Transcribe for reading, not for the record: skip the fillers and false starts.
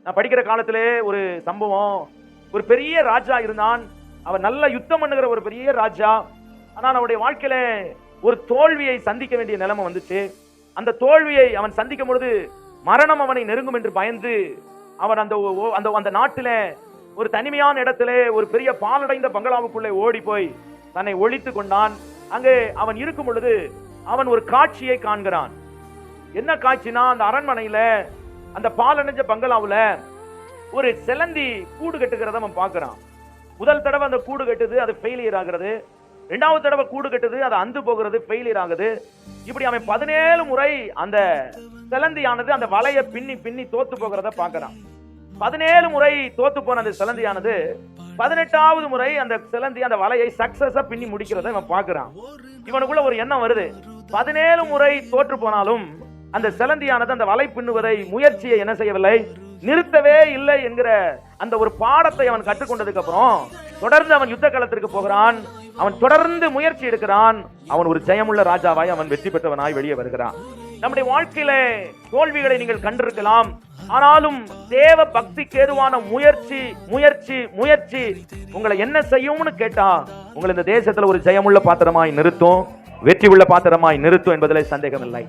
நான் படிக்கிற காலத்திலே ஒரு சம்பவம். ஒரு பெரிய ராஜா இருந்தான். அவன் நல்ல யுத்தம் பண்ணுகிற ஒரு பெரிய ராஜா. ஆனால் அவனுடைய வாழ்க்கையில ஒரு தோல்வியை சந்திக்க வேண்டிய நிலைமை வந்துச்சு. அந்த தோல்வியை அவன் சந்திக்கும் பொழுது மரணம் அவனை நெருங்கும் என்று பயந்து அவன் அந்த நாட்டில ஒரு தனிமையான இடத்திலே ஒரு பெரிய பாலடைந்த பங்களாவுக்குள்ளே ஓடி போய் தன்னை ஒழித்து கொண்டான். அங்கே அவன் இருக்கும் பொழுது அவன் ஒரு காட்சியை காண்கிறான். என்ன காட்சினா, அந்த அரண்மனையில அந்த பாலடைஞ்ச பங்களாவுல ஒரு சிலந்தி கூடு கட்டுகிறத அவன் பார்க்கிறான். முதல் தடவை அந்த கூடு கட்டுது, அது ஃபெயிலியர் ஆகிறது. இரண்டாவது தடவை கூடு கட்டுது, அது அந்து போகிறது, ஃபெயிலியர் ஆகுது. இப்படி அவன் 17 முறை அந்த சிலந்தியானது அந்த வலையை பின்னி பின்னி தோத்து போகிறத பார்க்கிறான். 17 முறை தோத்து போன அந்த சிலந்தியானது 18வது முறை அந்த சிலந்தி அந்த வலையை சக்சஸா பின்னி முடிக்கிறத இவன் பார்க்கிறான். இவனுக்குள்ள ஒரு எண்ணம் வருது, 17 முறை தோற்று போனாலும் அந்த சிலந்தியானது அந்த வலை பின்னுவதை முயற்சியை என்ன செய்யவில்லை, நிறுத்தவே இல்லை என்கிற அந்த ஒரு பாடத்தை அவன் கற்றுக்கொண்டதுக்கு அப்புறம் தொடர்ந்து அவன் யுத்த களத்திற்கு போகிறான். அவன் தொடர்ந்து முயற்சி எடுக்கிறான். அவன் ஒரு ஜெயமுள்ள ராஜாவாய் அவன் வெற்றி பெற்றவனாய் வெளியே வருகிறான். நம்முடைய வாழ்க்கையில தோல்விகளை நீங்கள் கண்டிருக்கலாம். ஆனாலும் தேவ பக்திக்கு ஏதுவான முயற்சி முயற்சி முயற்சி உங்களை என்ன செய்யும்னு கேட்டா உங்களை இந்த தேசத்துல ஒரு ஜெயமுள்ள பாத்திரமாய் நிறுத்தும், வெற்றி உள்ள பாத்திரமாய் நிறுத்தும் என்பதிலே சந்தேகம் இல்லை.